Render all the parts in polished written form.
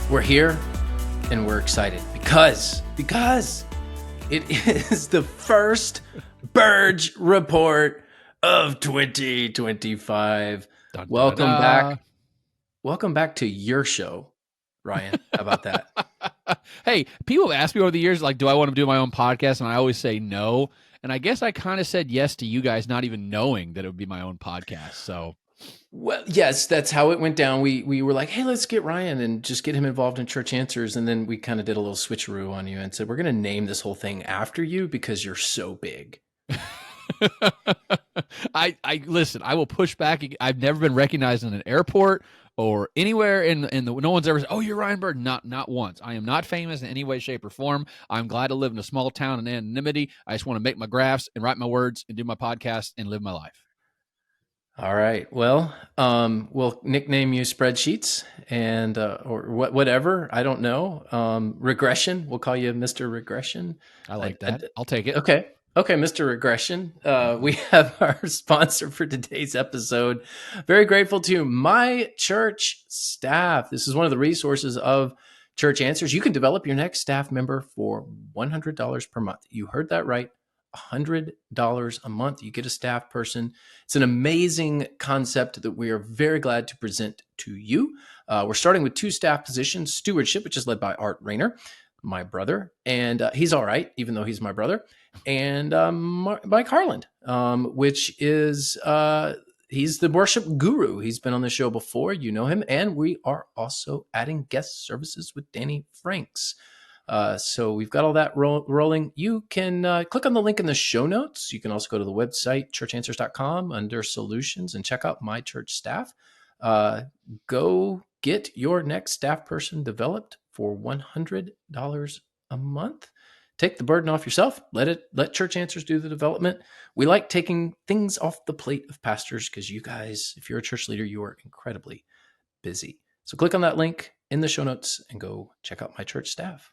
We're here and we're excited because it is the first Burge report of 2025. Dun, dun, Welcome dun, back. Welcome back to your show, Ryan. How about that? Hey, people have asked me over the years, like, do I want to do my own podcast? And I always say no. And I guess I kind of said yes to you guys, not even knowing that it would be my own podcast. So, Well, yes, that's how it went down. We were like, hey, let's get Ryan and just get him involved in Church Answers. And then we kind of did a little switcheroo on you and said, we're going to name this whole thing after you because you're so big. I listen. I will push back. I've never been recognized in an airport or anywhere in the. No one's ever said, "Oh, you're Ryan Bird." Not once. I am not famous in any way, shape, or form. I'm glad to live in a small town in anonymity. I just want to make my graphs and write my words and do my podcast and live my life. All right. Well, we'll nickname you Spreadsheets and or whatever. I don't know. Regression. We'll call you Mr. Regression. I like that. I'll take it. Okay. Okay, Mr. Regression. We have our sponsor for today's episode. Very grateful to my church staff. This is one of the resources of Church Answers. You can develop your next staff member for $100 per month. You heard that right. $100 a month. You get a staff person. It's an amazing concept that we are very glad to present to you. We're starting with 2 staff positions, stewardship, which is led by Art Rayner, my brother, and he's all right, even though he's my brother, and Mike Harland, which is he's the worship guru. He's been on the show before. You know him. And we are also adding guest services with Danny Franks. So we've got all that rolling. You can click on the link in the show notes. You can also go to the website, churchanswers.com, under solutions and check out my church staff. Go get your next staff person developed for $100 a month. Take the burden off yourself. Let Church Answers do the development. We like taking things off the plate of pastors because you guys, if you're a church leader, you are incredibly busy. So click on that link in the show notes and go check out my church staff.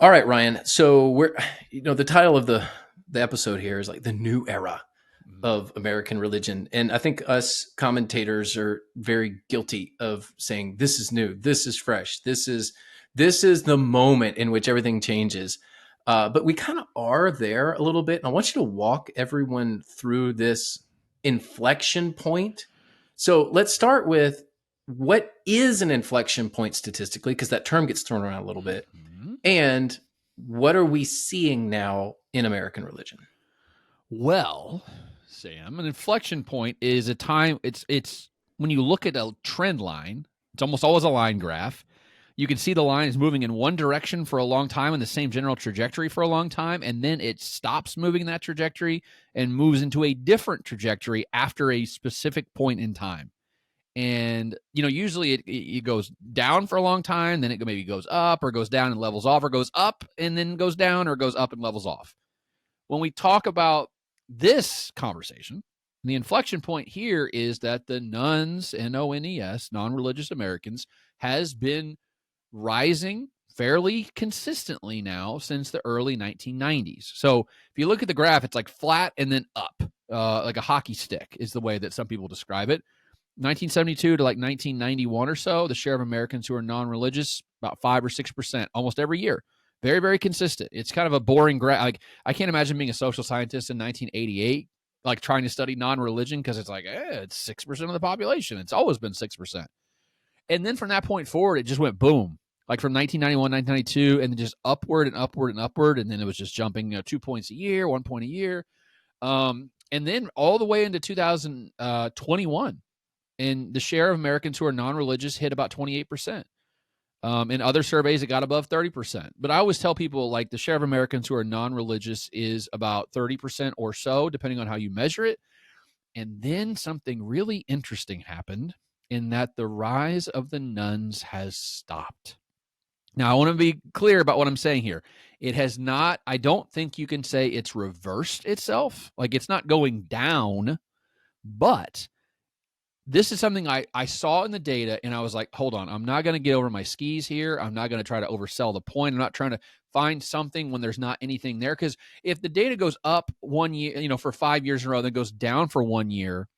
All right, Ryan. So we're, the title of the episode here is like the new era of American religion. And I think us commentators are very guilty of saying, this is new, this is fresh, this is the moment in which everything changes. But we kind of are there a little bit. And I want you to walk everyone through this inflection point. So let's start with, what is an inflection point statistically? Because that term gets thrown around a little bit. And what are we seeing now in American religion? Well, Sam, an inflection point is a time. It's when you look at a trend line. It's almost always a line graph. You can see the line is moving in one direction for a long time in the same general trajectory for a long time, and then it stops moving in that trajectory and moves into a different trajectory after a specific point in time. And, usually it goes down for a long time, then it maybe goes up or goes down and levels off, or goes up and then goes down, or goes up and levels off. When we talk about this conversation, the inflection point here is that the nuns, N-O-N-E-S, non-religious Americans, has been rising fairly consistently now since the early 1990s. So if you look at the graph, it's like flat and then up, like a hockey stick is the way that some people describe it. 1972 to like 1991 or so, the share of Americans who are non-religious, about 5 or 6%, almost every year. Very, very consistent. It's kind of a boring graph. Like, I can't imagine being a social scientist in 1988, like trying to study non-religion, because it's like, it's 6% of the population. It's always been 6%. And then from that point forward, it just went boom. Like from 1991, 1992, and then just upward and upward and upward. And then it was just jumping 2 points a year, 1 point a year. And then all the way into 2021. And the share of Americans who are non-religious hit about 28%. In other surveys, it got above 30%. But I always tell people, like, the share of Americans who are non-religious is about 30% or so, depending on how you measure it. And then something really interesting happened in that the rise of the nuns has stopped. Now, I want to be clear about what I'm saying here. It has not, I don't think you can say it's reversed itself. Like, it's not going down, but this is something I saw in the data, and I was like, hold on, I'm not going to get over my skis here. I'm not going to try to oversell the point. I'm not trying to find something when there's not anything there. Because if the data goes up 1 year, for 5 years in a row, then goes down for 1 year,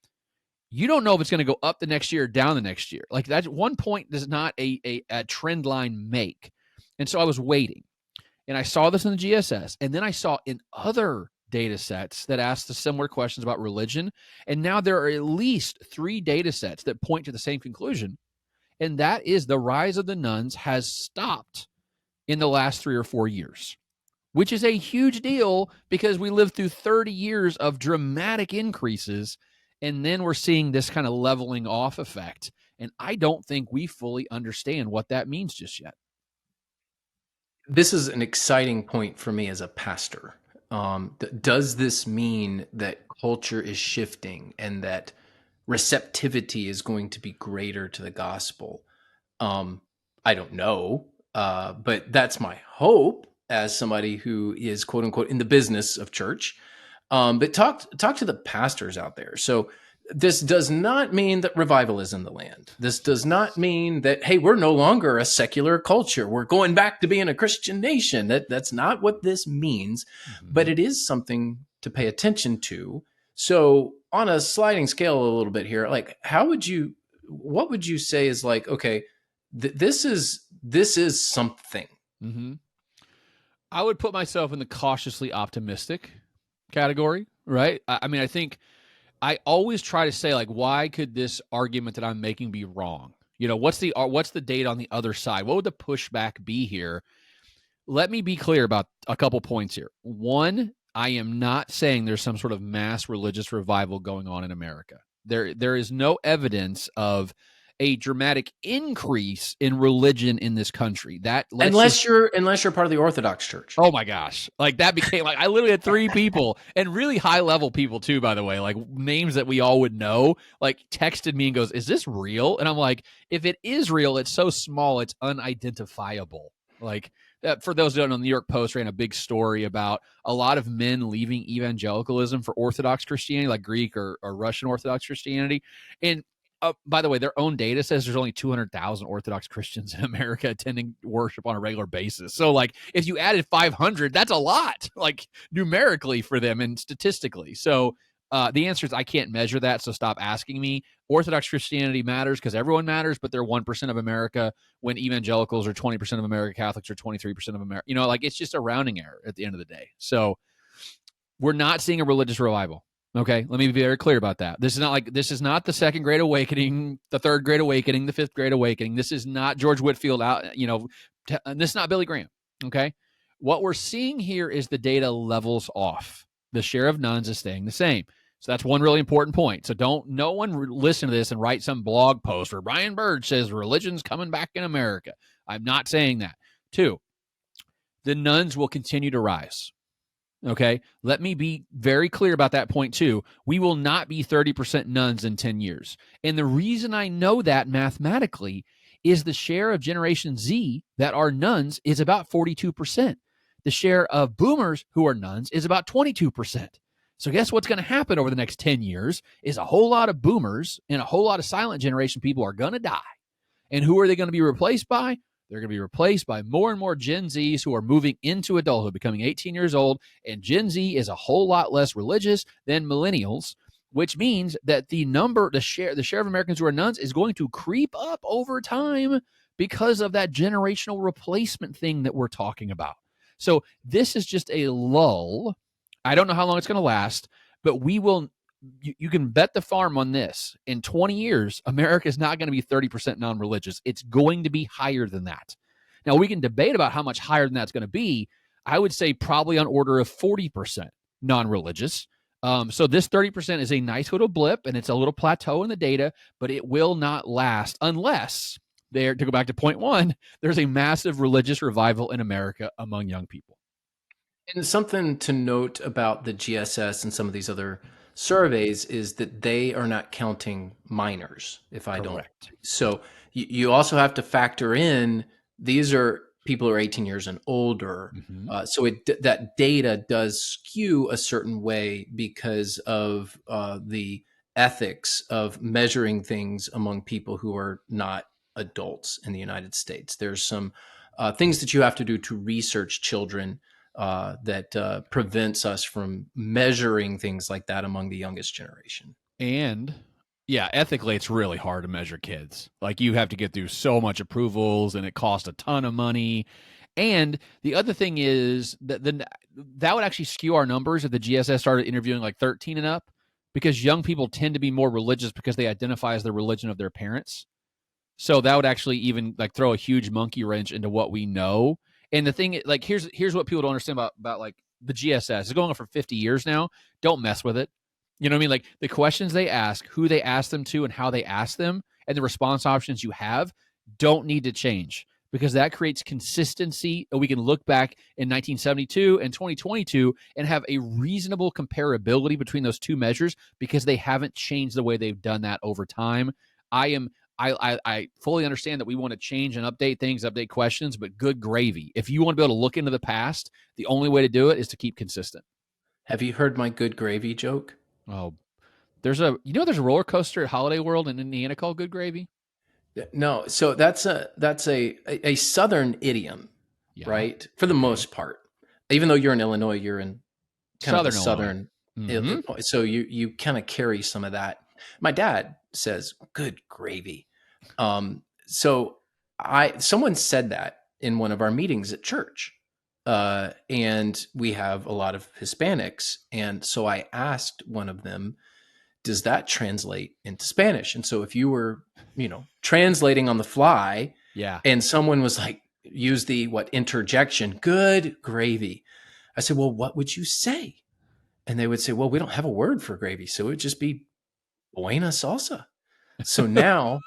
you don't know if it's going to go up the next year or down the next year. Like that 1 point does not a trend line make. And so I was waiting. And I saw this in the GSS. And then I saw in other data sets that asked the similar questions about religion. And now there are at least 3 data sets that point to the same conclusion. And that is the rise of the nuns has stopped in the last 3 or 4 years, which is a huge deal because we lived through 30 years of dramatic increases. And then we're seeing this kind of leveling off effect. And I don't think we fully understand what that means just yet. This is an exciting point for me as a pastor. Does this mean that culture is shifting and that receptivity is going to be greater to the gospel? Um, I don't know, but that's my hope as somebody who is quote unquote in the business of church. But talk to the pastors out there. So this does not mean that revival is in the land. This does not mean that, hey, we're no longer a secular culture. We're going back to being a Christian nation. That's not what this means, but it is something to pay attention to. So on a sliding scale a little bit here, like what would you say is like, okay, this is something. Mm-hmm. I would put myself in the cautiously optimistic category, right? I mean, I think I always try to say, like, why could this argument that I'm making be wrong? You know, what's the data on the other side? What would the pushback be here? Let me be clear about a couple points here. One, I am not saying there's some sort of mass religious revival going on in America. There is no evidence of a dramatic increase in religion in this country. That let's just Unless you're part of the Orthodox Church. Oh my gosh. Like that became like I literally had 3 people and really high level people too, by the way, like names that we all would know, like texted me and goes, "Is this real?" And I'm like, if it is real, it's so small, it's unidentifiable. Like for those who don't know, the New York Post ran a big story about a lot of men leaving evangelicalism for Orthodox Christianity, like Greek or Russian Orthodox Christianity. And by the way, their own data says there's only 200,000 Orthodox Christians in America attending worship on a regular basis. So, like, if you added 500, that's a lot, like, numerically for them and statistically. So, the answer is I can't measure that, so stop asking me. Orthodox Christianity matters because everyone matters, but they're 1% of America when evangelicals are 20% of America, Catholics are 23% of America. You know, like, it's just a rounding error at the end of the day. So, we're not seeing a religious revival. Okay, let me be very clear about that. This is not the Second Great Awakening, the Third Great Awakening, the Fifth Great Awakening. This is not George Whitefield out. This is not Billy Graham. Okay, what we're seeing here is the data levels off. The share of nuns is staying the same. So that's one really important point. So no one listen to this and write some blog post where Brian Burge says religion's coming back in America. I'm not saying that. 2, the nuns will continue to rise. Okay, let me be very clear about that point too. We will not be 30% nuns in 10 years. And the reason I know that mathematically is the share of Generation Z that are nuns is about 42%. The share of boomers who are nuns is about 22%. So guess what's going to happen over the next 10 years is a whole lot of boomers and a whole lot of silent generation people are going to die. And who are they going to be replaced by? They're going to be replaced by more and more Gen Zs who are moving into adulthood, becoming 18 years old. And Gen Z is a whole lot less religious than millennials, which means that the share of Americans who are nuns is going to creep up over time because of that generational replacement thing that we're talking about. So this is just a lull. I don't know how long it's going to last, but we will you can bet the farm on this. In 20 years, America is not going to be 30% non-religious. It's going to be higher than that. Now, we can debate about how much higher than that's going to be. I would say probably on order of 40% non-religious. So this 30% is a nice little blip, and it's a little plateau in the data, but it will not last unless, to go back to point 1, there's a massive religious revival in America among young people. And something to note about the GSS and some of these other surveys is that they are not counting minors, if I don't. Correct. So you also have to factor in these are people who are 18 years and older. Mm-hmm. So that data does skew a certain way because of the ethics of measuring things among people who are not adults in the United States. There's some things that you have to do to research children that prevents us from measuring things like that among the youngest generation. And Yeah, ethically, it's really hard to measure kids. Like, you have to get through so much approvals, and it costs a ton of money. And the other thing is that would actually skew our numbers if the GSS started interviewing like 13 and up, because young people tend to be more religious because they identify as the religion of their parents. So that would actually even like throw a huge monkey wrench into what we know. And the thing, like, here's what people don't understand about like the GSS. It's going on for 50 years now. Don't mess with it. You know what I mean? Like, the questions they ask, who they ask them to, and how they ask them, and the response options you have don't need to change, because that creates consistency. And we can look back in 1972 and 2022 and have a reasonable comparability between those two measures, because they haven't changed the way they've done that over time. I fully understand that we want to change and update things, update questions, but good gravy. If you want to be able to look into the past, the only way to do it is to keep consistent. Have you heard my good gravy joke? Oh, there's a roller coaster at Holiday World in Indiana called Good Gravy. No, so that's a Southern idiom, Yeah. right? For the Okay. most part. Even though you're in Illinois, you're in kind of the Southern Illinois. Southern Mm-hmm. Illinois, so you kind of carry some of that. My dad says, "Good gravy." So I someone said that in one of our meetings at church, and we have a lot of Hispanics, and so I asked one of them, does that translate into Spanish? And so if you were, translating on the fly Yeah. and someone was like, use the what interjection, good gravy. I said, well, what would you say? And they would say, well, we don't have a word for gravy. So it would just be buena salsa. So now,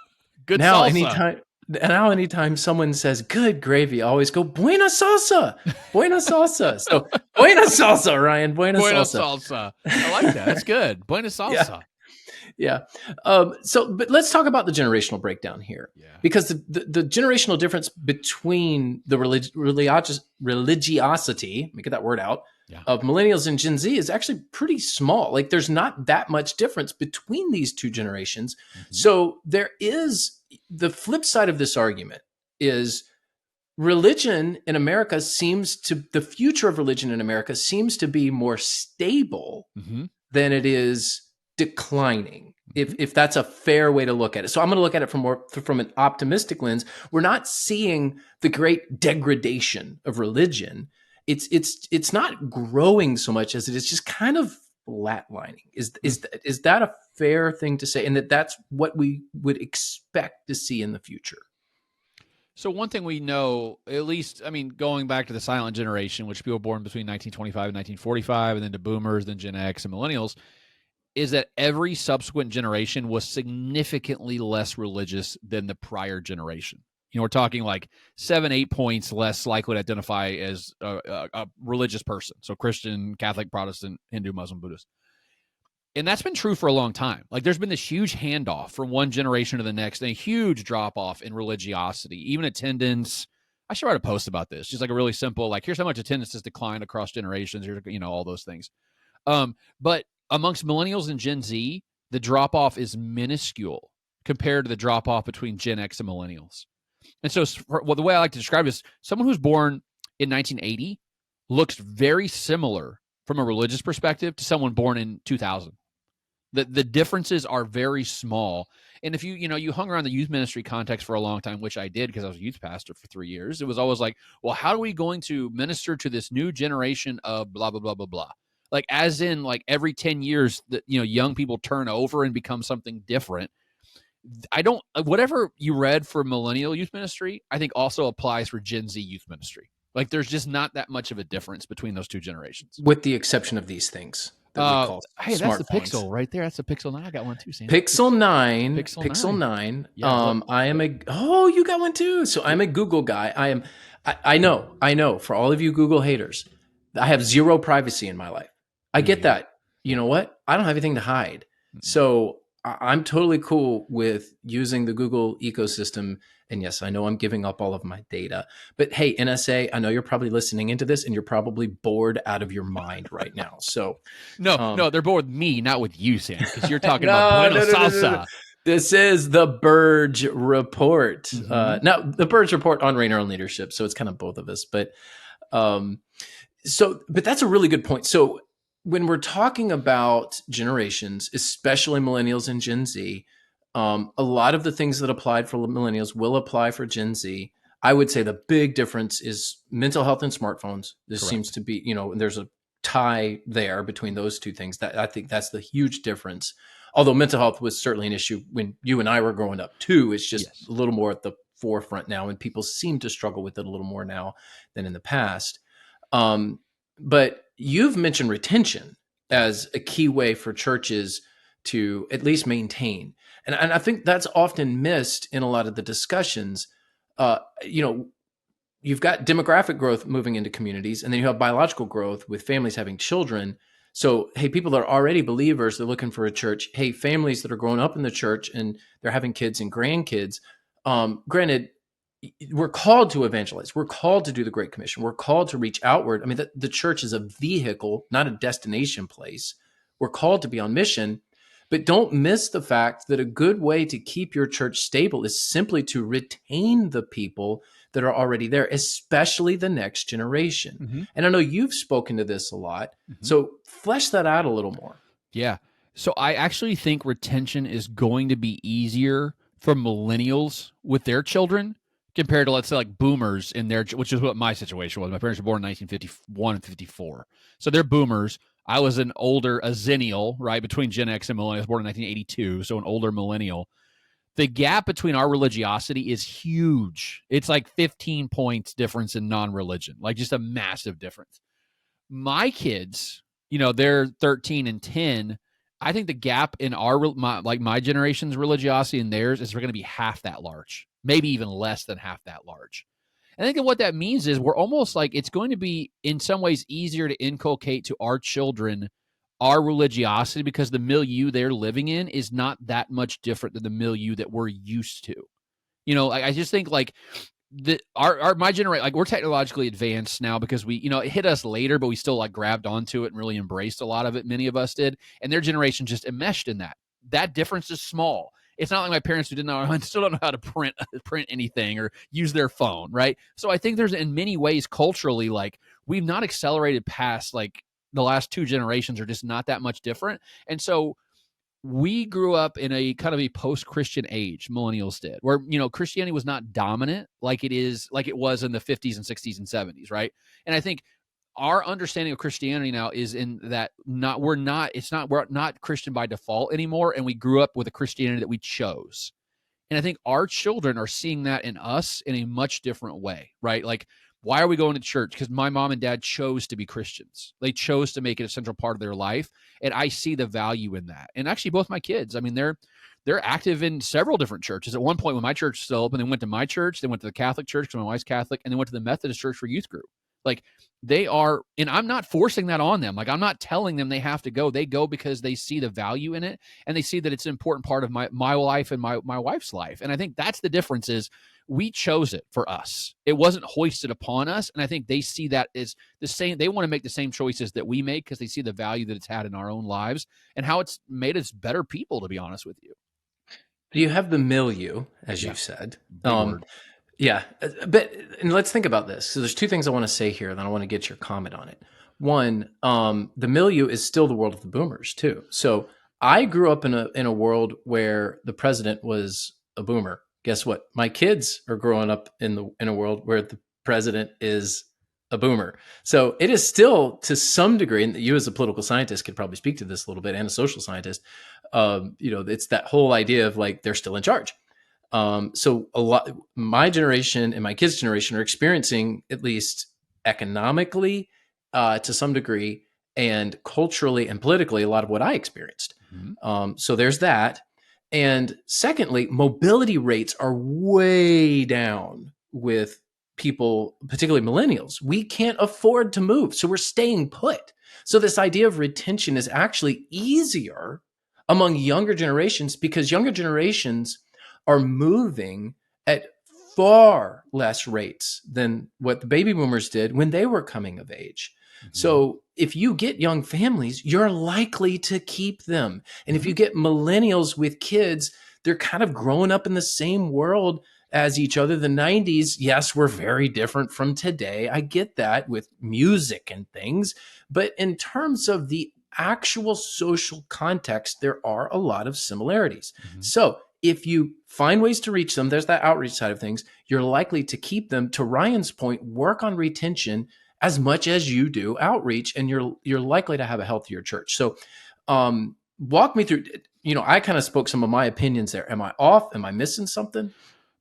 Good now salsa. anytime, now anytime someone says good gravy, I always go buena salsa, buena salsa. So buena salsa, Ryan, buena Buena salsa. salsa. I like that. That's good. Buena Yeah. salsa. Yeah. But let's talk about the generational breakdown here, Yeah. because the generational difference between the religiosity, let me get that word out, Yeah. of millennials and Gen Z is actually pretty small. Like, there's not that much difference between these two generations. Mm-hmm. So there is the flip side of this argument is religion in America the future of religion in America seems to be more stable Mm-hmm. than it is declining. Mm-hmm. If that's a fair way to look at it. So I'm going to look at it from an optimistic lens. We're not seeing the great degradation of religion. It's not growing so much as it is just kind of flatlining. Is that a fair thing to say? And that's what we would expect to see in the future. So one thing we know, at least, I mean, going back to the silent generation, which people born between 1925 and 1945, and then to boomers, then Gen X and millennials, is that every subsequent generation was significantly less religious than the prior generation. We're talking like 7-8 points less likely to identify as a religious person. So Christian, Catholic, Protestant, Hindu, Muslim, Buddhist. And that's been true for a long time. Like, there's been this huge handoff from one generation to the next, and a huge drop off in religiosity, even attendance. I should write a post about this. Just like a really simple, like, here's how much attendance has declined across generations. Here's, all those things. But amongst millennials and Gen Z, the drop off is minuscule compared to the drop off between Gen X and millennials. And so, the way I like to describe it is someone who's born in 1980 looks very similar from a religious perspective to someone born in 2000. The differences are very small. And if you hung around the youth ministry context for a long time, which I did because I was a youth pastor for 3 years, it was always like, well, how are we going to minister to this new generation of blah, blah, blah, blah, blah? Like, as in, like, every 10 years that, young people turn over and become something different. Whatever you read for millennial youth ministry, I think also applies for Gen Z youth ministry. Like, there's just not that much of a difference between those two generations. With the exception of these things that we call hey, smartphones. That's the Pixel right there. That's the Pixel 9. I got one too, Sam. Pixel 9. Pixel 9. Yeah, I am you got one too. So I'm a Google guy. I know for all of you Google haters, I have zero privacy in my life. I get that. You know what? I don't have anything to hide. So I'm totally cool with using the Google ecosystem. And yes, I know I'm giving up all of my data, but hey, NSA, I know you're probably listening into this and you're probably bored out of your mind right now. So no, they're bored with me, not with you, Sam, because you're talking about Buena Salsa. No. This is the Burge report. Mm-hmm. Now, the Burge report on Rain Our Own Leadership. So it's kind of both of us, but that's a really good point. So when we're talking about generations, especially millennials and Gen Z, a lot of the things that applied for millennials will apply for Gen Z. I would say the big difference is mental health and smartphones. This seems Correct. to be, there's a tie there between those two things. That I think that's the huge difference. Although mental health was certainly an issue when you and I were growing up too. It's just Yes. a little more at the forefront now, and people seem to struggle with it a little more now than in the past. Um, but you've mentioned retention Yeah. as a key way for churches to at least maintain. And I think that's often missed in a lot of the discussions. You know, you've got demographic growth moving into communities, and then you have biological growth with families having children. So, hey, people that are already believers, they're looking for a church. Hey, families that are growing up in the church and they're having kids and grandkids. Granted, we're called to evangelize. We're called to do the Great Commission. We're called to reach outward. I mean, the church is a vehicle, not a destination place. We're called to be on mission, but don't miss the fact that a good way to keep your church stable is simply to retain the people that are already there, especially the next generation. Mm-hmm. And I know you've spoken to this a lot. Mm-hmm. So flesh that out a little more. Yeah. So I actually think retention is going to be easier for millennials with their children compared to, let's say, like boomers in their, which is what my situation was. My parents were born in 1951 and 54. So they're boomers. I was a zennial, right, between Gen X and millennial. I was born in 1982, so an older millennial. The gap between our religiosity is huge. It's like 15 points difference in non-religion, like just a massive difference. My kids, they're 13 and 10. I think the gap in my generation's religiosity and theirs is going to be half that large, maybe even less than half that large. And I think that what that means is we're almost like it's going to be in some ways easier to inculcate to our children our religiosity because the milieu they're living in is not that much different than the milieu that we're used to. I just think like my generation, like we're technologically advanced now because we, it hit us later, but we still like grabbed onto it and really embraced a lot of it. Many of us did, and their generation just enmeshed in that. That difference is small. It's not like my parents who didn't know, still don't know how to print anything or use their phone, right? So I think there's in many ways culturally, like we've not accelerated past like the last two generations are just not that much different, and so we grew up in a kind of a post-Christian age, millennials did, where Christianity was not dominant like it was in the 50s and 60s and 70s, right? And I think our understanding of Christianity now is in that we're not Christian by default anymore, and we grew up with a Christianity that we chose. And I think our children are seeing that in us in a much different way, right? Like, why are we going to church? Because my mom and dad chose to be Christians. They chose to make it a central part of their life. And I see the value in that. And actually, both my kids, I mean, they're active in several different churches. At one point, when my church was still open, they went to my church, they went to the Catholic church because my wife's Catholic, and they went to the Methodist church for youth group. Like they are, and I'm not forcing that on them. Like I'm not telling them they have to go. They go because they see the value in it, and they see that it's an important part of my life and my wife's life. And I think that's the difference is we chose it for us. It wasn't hoisted upon us. And I think they see that as the same. They want to make the same choices that we make because they see the value that it's had in our own lives and how it's made us better people, to be honest with you. You have the milieu, as Yeah. you said. Big word. Yeah, but and let's think about this. So there's two things I want to say here, then I want to get your comment on it. One, the milieu is still the world of the boomers too. So I grew up in a world where the president was a boomer. Guess what? My kids are growing up in a world where the president is a boomer. So it is still to some degree, and you as a political scientist could probably speak to this a little bit, and a social scientist. It's that whole idea of like they're still in charge. So a lot, my generation and my kids' generation are experiencing, at least economically, to some degree, and culturally and politically, a lot of what I experienced. Mm-hmm. So there's that. And secondly, mobility rates are way down with people, particularly millennials. We can't afford to move, so we're staying put. So this idea of retention is actually easier among younger generations because younger generations are moving at far less rates than what the baby boomers did when they were coming of age. Mm-hmm. So if you get young families, you're likely to keep them. And if Mm-hmm. you get millennials with kids, they're kind of growing up in the same world as each other. The 90s, yes, were very different from today. I get that with music and things. But in terms of the actual social context, there are a lot of similarities. Mm-hmm. So if you find ways to reach them, there's that outreach side of things, you're likely to keep them. To Ryan's point, work on retention as much as you do outreach, and you're likely to have a healthier church. So walk me through, I kind of spoke some of my opinions there. Am I off? Am I missing something?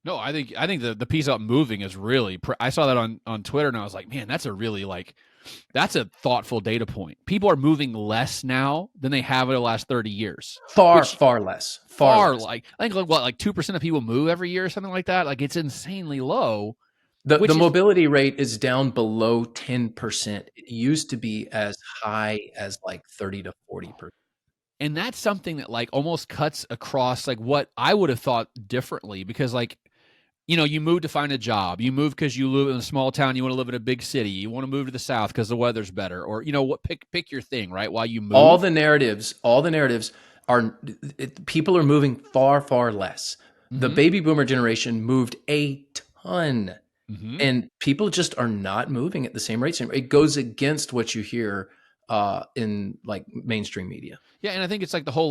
No, I think the piece about moving is really. I saw that on Twitter, and I was like, man, that's a really that's a thoughtful data point. People are moving less now than they have in the last 30 years. Far less. Far less. I think what 2% of people move every year or something like that. Like it's insanely low. The mobility rate is down below 10%. It used to be as high as like 30 to 40%. And that's something that like almost cuts across like what I would have thought differently, because like, you move to find a job. You move because you live in a small town. You want to live in a big city. You want to move to the South because the weather's better, or what? Pick your thing, right? While you move, all the narratives are people are moving far less. Mm-hmm. The baby boomer generation moved a ton, mm-hmm. and people just are not moving at the same rate. It goes against what you hear in like mainstream media. Yeah, and I think it's like the whole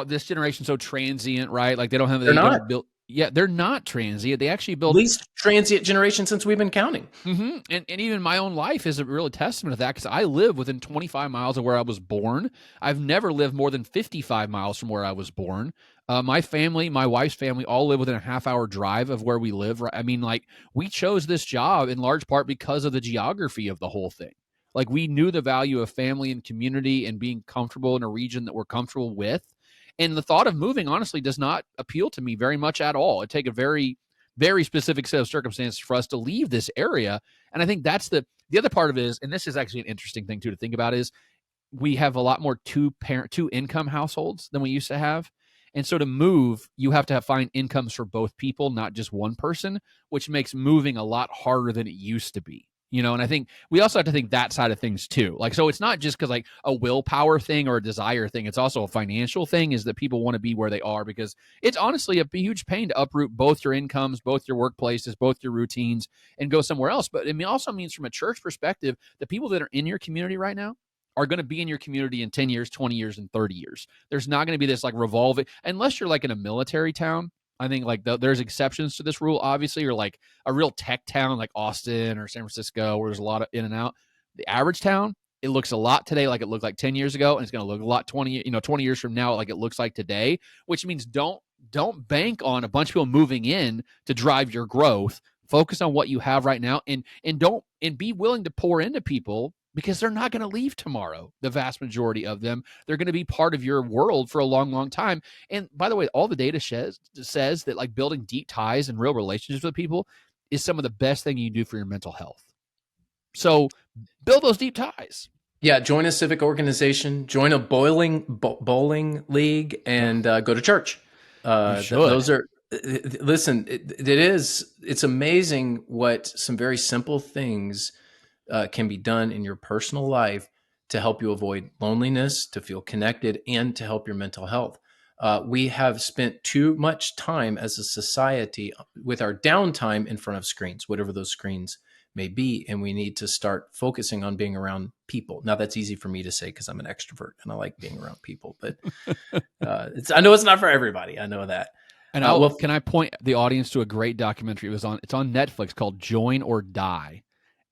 this generation's so transient, right? Like they don't have They're not. don't build. Yeah, they're not transient. They actually build least transient generation since we've been counting. Mm-hmm. And even my own life is a real testament to that, because I live within 25 miles of where I was born. I've never lived more than 55 miles from where I was born. My family, my wife's family, all live within a half-hour drive of where we live. Right? I mean, like, we chose this job in large part because of the geography of the whole thing. Like, we knew the value of family and community and being comfortable in a region that we're comfortable with. And the thought of moving, honestly, does not appeal to me very much at all. It'd take a very, very specific set of circumstances for us to leave this area. And I think that's the other part of it is, and this is actually an interesting thing too to think about, is we have a lot more two income households than we used to have. And so to move, you have to find incomes for both people, not just one person, which makes moving a lot harder than it used to be. And I think we also have to think that side of things too. Like, so it's not just because like a willpower thing or a desire thing. It's also a financial thing, is that people want to be where they are, because it's honestly a huge pain to uproot both your incomes, both your workplaces, both your routines, and go somewhere else. But it also means from a church perspective, the people that are in your community right now are going to be in your community in 10 years, 20 years, and 30 years. There's not going to be this like revolving, unless you're like in a military town. I think like there's exceptions to this rule, obviously, or like a real tech town like Austin or San Francisco, where there's a lot of in and out. The average town, it looks a lot today like it looked like 10 years ago, and it's going to look a lot 20 years from now like it looks like today, which means don't bank on a bunch of people moving in to drive your growth. Focus on what you have right now, and be willing to pour into people, because they're not going to leave tomorrow. The vast majority of them, they're going to be part of your world for a long, long time. And by the way, all the data says that like building deep ties and real relationships with people is some of the best thing you can do for your mental health. So build those deep ties. Yeah, join a civic organization, join a bowling league, and go to church. Those are, listen, it's amazing what some very simple things can be done in your personal life to help you avoid loneliness, to feel connected, and to help your mental health. We have spent too much time as a society with our downtime in front of screens, whatever those screens may be, and we need to start focusing on being around people. Now, that's easy for me to say because I'm an extrovert and I like being around people, but I know it's not for everybody. I know that. And can I point the audience to a great documentary? It's on Netflix called Join or Die.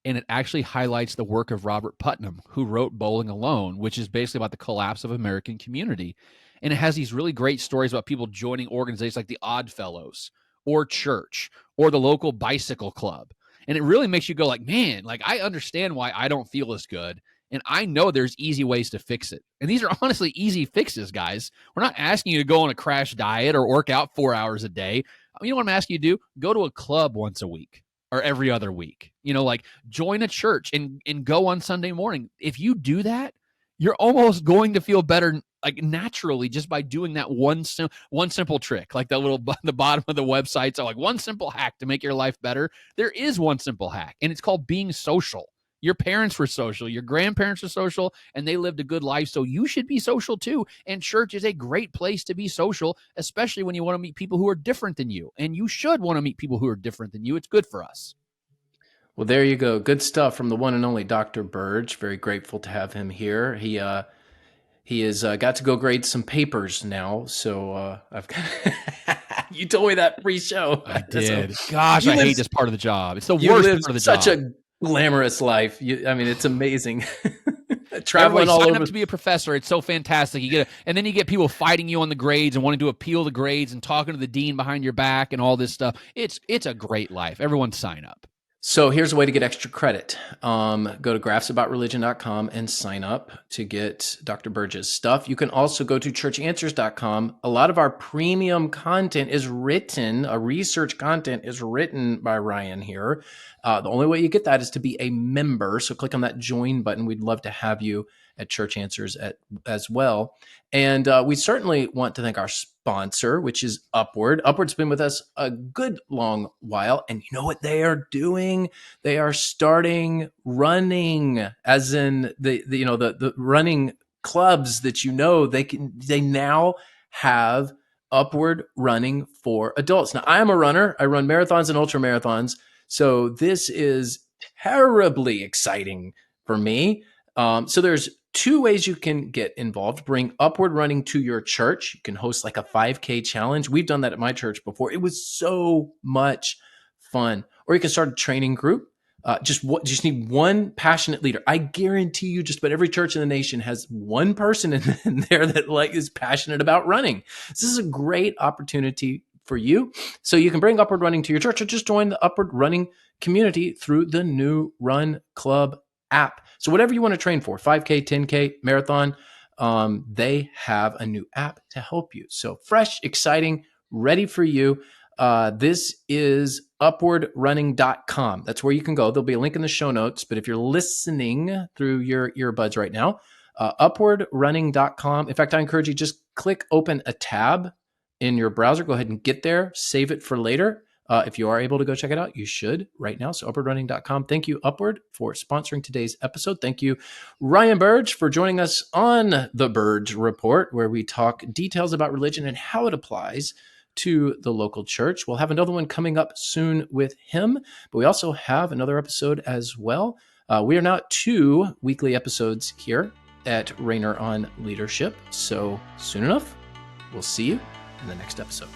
And it actually highlights the work of Robert Putnam, who wrote Bowling Alone, which is basically about the collapse of American community. And it has these really great stories about people joining organizations like the Odd Fellows or church or the local bicycle club. And it really makes you go like, man, like I understand why I don't feel as good. And I know there's easy ways to fix it. And these are honestly easy fixes, guys. We're not asking you to go on a crash diet or work out 4 hours a day. You know what I'm asking you to do? Go to a club once a week or every other week. Like join a church and go on Sunday morning. If you do that, you're almost going to feel better, like naturally, just by doing that one simple trick, like that the bottom of the website. So like one simple hack to make your life better. There is one simple hack, and it's called being social. Your parents were social, your grandparents were social, and they lived a good life. So you should be social too. And church is a great place to be social, especially when you want to meet people who are different than you. And you should want to meet people who are different than you. It's good for us. Well, there you go. Good stuff from the one and only Dr. Burge. Very grateful to have him here. He has got to go grade some papers now, so I've got. You told me that pre-show. I So did. Gosh, you I live hate this part of the job. It's the you worst live part of the such job. a glamorous life. I mean, it's amazing. Everybody Traveling all sign over. up to be a professor. It's so fantastic. And then you get people fighting you on the grades and wanting to appeal the grades and talking to the dean behind your back and all this stuff. It's a great life. Everyone sign up. So here's a way to get extra credit. Go to graphsaboutreligion.com and sign up to get Dr. Burge's stuff. You can also go to churchanswers.com. A lot of our premium content is written, research content is written by Ryan here. The only way you get that is to be a member. So click on that join button. We'd love to have you at Church Answers as well. And we certainly want to thank our sponsor, which is Upward. Upward's been with us a good long while. And you know what they are doing? They are starting running, as in the running clubs that they now have Upward running for adults. Now, I am a runner. I run marathons and ultra marathons. So this is terribly exciting for me. So there's two ways you can get involved. Bring Upward Running to your church. You can host like a 5K challenge. We've done that at my church before. It was so much fun. Or you can start a training group. Just need one passionate leader. I guarantee you, just about every church in the nation has one person in there that is passionate about running. This is a great opportunity for you. So you can bring Upward Running to your church, or just join the Upward Running community through the new Run Club app. So whatever you want to train for, 5K, 10K, marathon, they have a new app to help you. So fresh, exciting, ready for you. This is upwardrunning.com. That's where you can go. There'll be a link in the show notes. But if you're listening through your earbuds right now, upwardrunning.com. In fact, I encourage you, just click open a tab in your browser. Go ahead and get there. Save it for later. If you are able to go check it out, you should right now. So upwardrunning.com. Thank you, Upward, for sponsoring today's episode. Thank you, Ryan Burge, for joining us on the Burge Report, where we talk details about religion and how it applies to the local church. We'll have another one coming up soon with him, but we also have another episode as well. We are now at 2 weekly episodes here at Rainer on Leadership. So soon enough, we'll see you in the next episode.